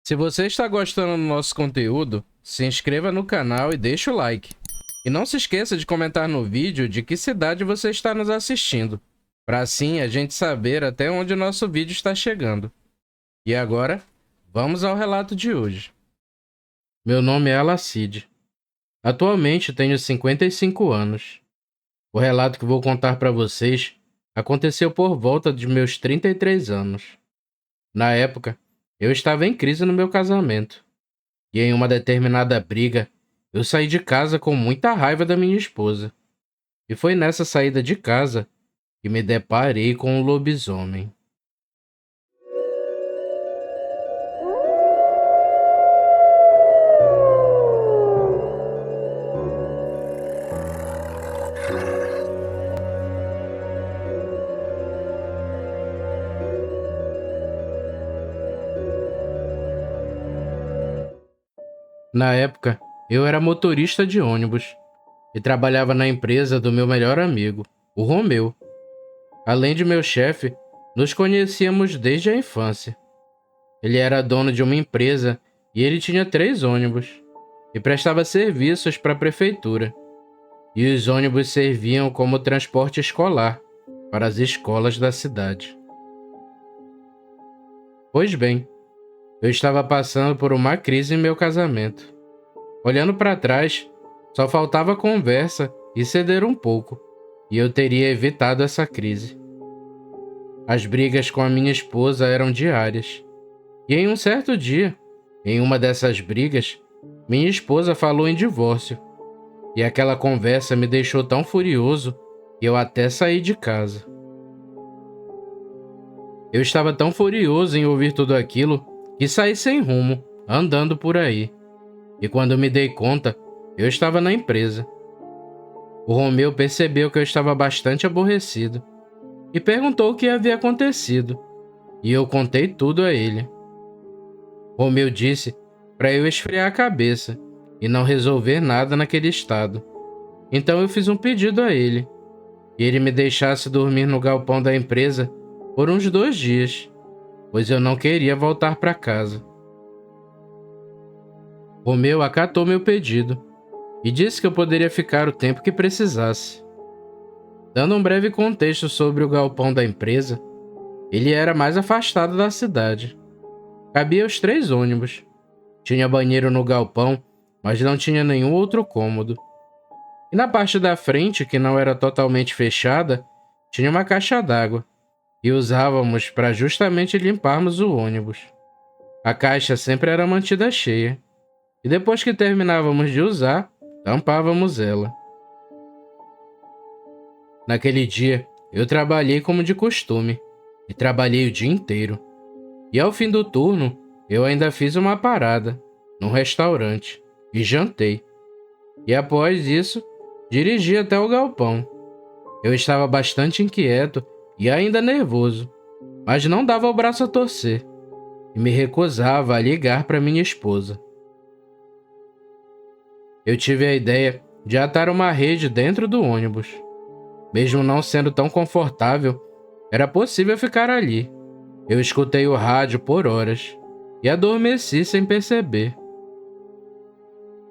Se você está gostando do nosso conteúdo, se inscreva no canal e deixe o like. E não se esqueça de comentar no vídeo de que cidade você está nos assistindo, para assim a gente saber até onde o nosso vídeo está chegando. E agora, vamos ao relato de hoje. Meu nome é Alacide. Atualmente tenho 55 anos. O relato que vou contar para vocês aconteceu por volta de meus 33 anos. Na época, eu estava em crise no meu casamento. E em uma determinada briga, eu saí de casa com muita raiva da minha esposa. E foi nessa saída de casa que me deparei com um lobisomem. Na época, eu era motorista de ônibus e trabalhava na empresa do meu melhor amigo, o Romeu. Além de meu chefe, nos conhecíamos desde a infância. Ele era dono de uma empresa e ele tinha 3 ônibus e prestava serviços para a prefeitura. E os ônibus serviam como transporte escolar para as escolas da cidade. Pois bem, eu estava passando por uma crise em meu casamento. Olhando para trás, só faltava conversa e ceder um pouco, e eu teria evitado essa crise. As brigas com a minha esposa eram diárias. E em um certo dia, em uma dessas brigas, minha esposa falou em divórcio. E aquela conversa me deixou tão furioso que eu até saí de casa. Eu estava tão furioso em ouvir tudo aquilo que saí sem rumo, andando por aí. E quando me dei conta, eu estava na empresa. O Romeu percebeu que eu estava bastante aborrecido e perguntou o que havia acontecido. E eu contei tudo a ele. Romeu disse para eu esfriar a cabeça e não resolver nada naquele estado. Então eu fiz um pedido a ele, que ele me deixasse dormir no galpão da empresa por uns 2 dias, pois eu não queria voltar para casa. Romeu acatou meu pedido e disse que eu poderia ficar o tempo que precisasse. Dando um breve contexto sobre o galpão da empresa, ele era mais afastado da cidade. Cabia os 3 ônibus. Tinha banheiro no galpão, mas não tinha nenhum outro cômodo. E na parte da frente, que não era totalmente fechada, tinha uma caixa d'água, que usávamos para justamente limparmos o ônibus. A caixa sempre era mantida cheia, e depois que terminávamos de usar, tampávamos ela. Naquele dia, eu trabalhei como de costume, e trabalhei o dia inteiro. E ao fim do turno, eu ainda fiz uma parada, num restaurante, e jantei. E após isso, dirigi até o galpão. Eu estava bastante inquieto e ainda nervoso, mas não dava o braço a torcer, e me recusava a ligar para minha esposa. Eu tive a ideia de atar uma rede dentro do ônibus. Mesmo não sendo tão confortável, era possível ficar ali. Eu escutei o rádio por horas e adormeci sem perceber.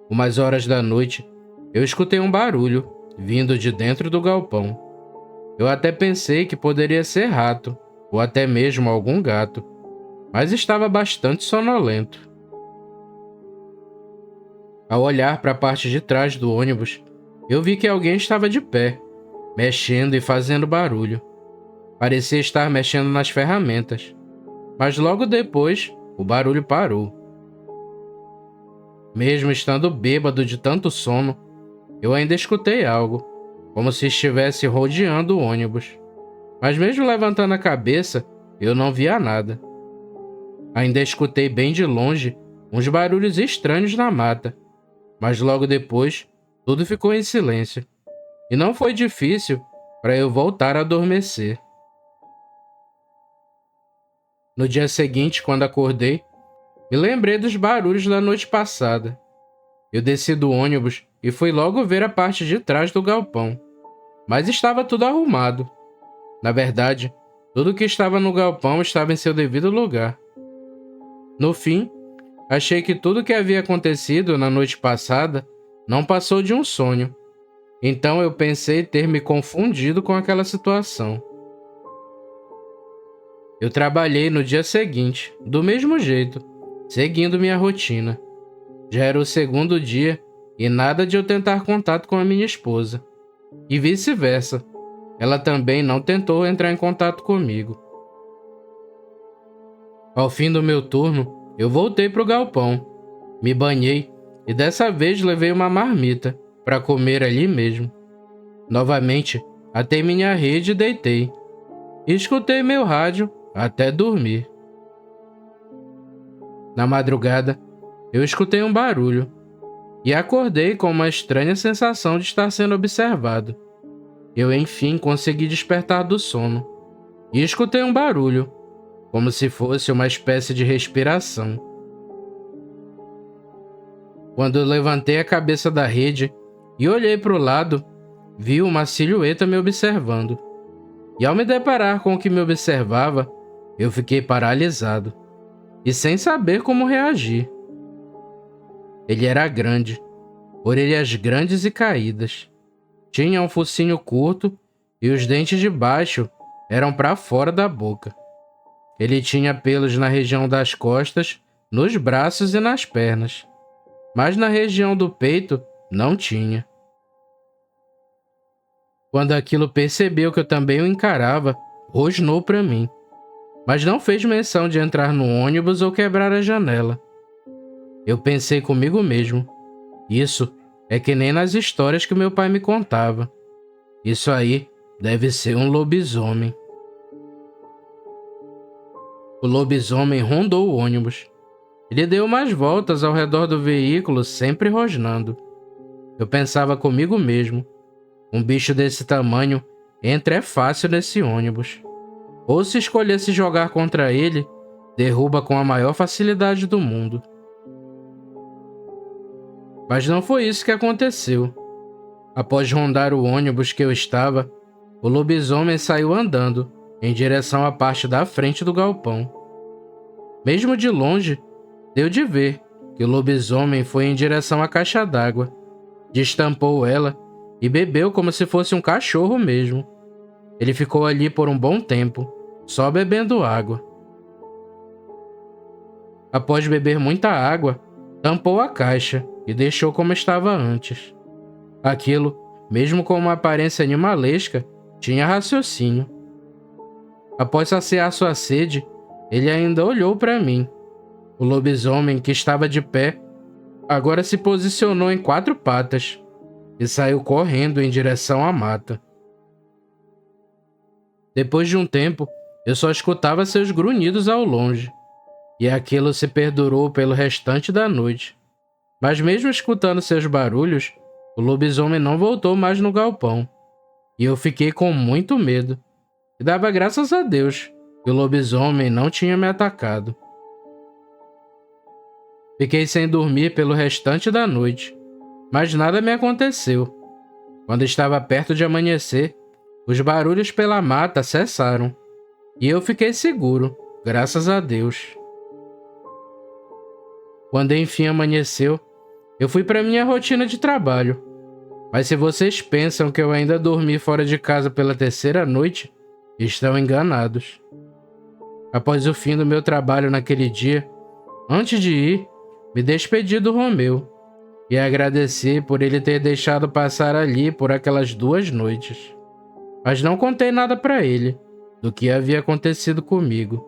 Umas horas da noite, eu escutei um barulho vindo de dentro do galpão. Eu até pensei que poderia ser rato ou até mesmo algum gato, mas estava bastante sonolento. Ao olhar para a parte de trás do ônibus, eu vi que alguém estava de pé, mexendo e fazendo barulho. Parecia estar mexendo nas ferramentas, mas logo depois o barulho parou. Mesmo estando bêbado de tanto sono, eu ainda escutei algo, como se estivesse rodeando o ônibus. Mas mesmo levantando a cabeça, eu não via nada. Ainda escutei bem de longe uns barulhos estranhos na mata, mas logo depois tudo ficou em silêncio, e não foi difícil para eu voltar a adormecer. No dia seguinte, quando acordei, me lembrei dos barulhos da noite passada. Eu desci do ônibus e fui logo ver a parte de trás do galpão, mas estava tudo arrumado. Na verdade, tudo que estava no galpão estava em seu devido lugar. No fim, Achei que tudo que havia acontecido na noite passada não passou de um sonho. Então eu pensei ter me confundido com aquela situação. Eu trabalhei no dia seguinte, do mesmo jeito, seguindo minha rotina. Já era o segundo dia e nada de eu tentar contato com a minha esposa. E vice-versa. Ela também não tentou entrar em contato comigo. Ao fim do meu turno, eu voltei para o galpão. Me banhei e dessa vez levei uma marmita para comer ali mesmo. Novamente, atei minha rede e deitei. E escutei meu rádio até dormir. Na madrugada, eu escutei um barulho e acordei com uma estranha sensação de estar sendo observado. Eu enfim consegui despertar do sono e escutei um barulho, como se fosse uma espécie de respiração. Quando eu levantei a cabeça da rede e olhei para o lado, vi uma silhueta me observando. E ao me deparar com o que me observava, eu fiquei paralisado e sem saber como reagir. Ele era grande, orelhas grandes e caídas. Tinha um focinho curto e os dentes de baixo eram para fora da boca. Ele tinha pelos na região das costas, nos braços e nas pernas, mas na região do peito não tinha. Quando aquilo percebeu que eu também o encarava, rosnou para mim, mas não fez menção de entrar no ônibus ou quebrar a janela. Eu pensei comigo mesmo, isso é que nem nas histórias que meu pai me contava. Isso aí deve ser um lobisomem. O lobisomem rondou o ônibus. Ele deu mais voltas ao redor do veículo, sempre rosnando. Eu pensava comigo mesmo, um bicho desse tamanho entra é fácil nesse ônibus. Ou se escolher se jogar contra ele, derruba com a maior facilidade do mundo. Mas não foi isso que aconteceu. Após rondar o ônibus que eu estava, o lobisomem saiu andando em direção à parte da frente do galpão. Mesmo de longe, deu de ver que o lobisomem foi em direção à caixa d'água, destampou ela e bebeu como se fosse um cachorro mesmo. Ele ficou ali por um bom tempo, só bebendo água. Após beber muita água, tampou a caixa e deixou como estava antes. Aquilo, mesmo com uma aparência animalesca, tinha raciocínio. Após saciar sua sede, ele ainda olhou para mim. O lobisomem, que estava de pé, agora se posicionou em 4 patas e saiu correndo em direção à mata. Depois de um tempo, eu só escutava seus grunhidos ao longe, e aquilo se perdurou pelo restante da noite. Mas mesmo escutando seus barulhos, o lobisomem não voltou mais no galpão, e eu fiquei com muito medo, e dava graças a Deus que o lobisomem não tinha me atacado. Fiquei sem dormir pelo restante da noite, mas nada me aconteceu. Quando estava perto de amanhecer, os barulhos pela mata cessaram, e eu fiquei seguro, graças a Deus. Quando enfim amanheceu, eu fui para minha rotina de trabalho. Mas se vocês pensam que eu ainda dormi fora de casa pela 3ª noite, estão enganados. Após o fim do meu trabalho naquele dia, antes de ir, me despedi do Romeu e agradeci por ele ter deixado passar ali por aquelas 2 noites. Mas não contei nada para ele do que havia acontecido comigo.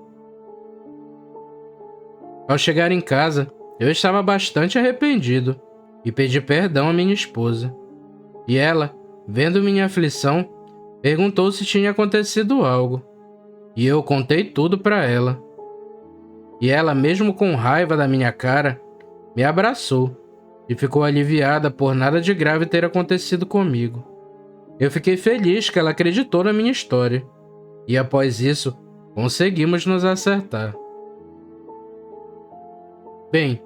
Ao chegar em casa, eu estava bastante arrependido e pedi perdão à minha esposa. E ela, vendo minha aflição, perguntou se tinha acontecido algo. E eu contei tudo para ela. E ela, mesmo com raiva da minha cara, me abraçou e ficou aliviada por nada de grave ter acontecido comigo. Eu fiquei feliz que ela acreditou na minha história. E após isso, conseguimos nos acertar. Bem,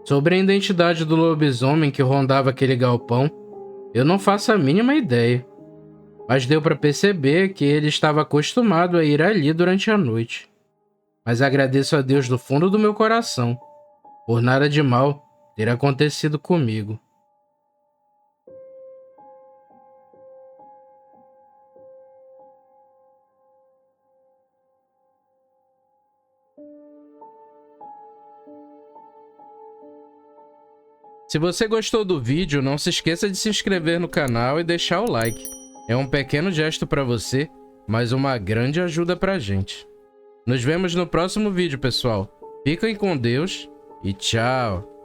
sobre a identidade do lobisomem que rondava aquele galpão, eu não faço a mínima ideia, mas deu para perceber que ele estava acostumado a ir ali durante a noite. Mas agradeço a Deus do fundo do meu coração por nada de mal ter acontecido comigo. Se você gostou do vídeo, não se esqueça de se inscrever no canal e deixar o like. É um pequeno gesto para você, mas uma grande ajuda pra gente. Nos vemos no próximo vídeo, pessoal. Fiquem com Deus e tchau!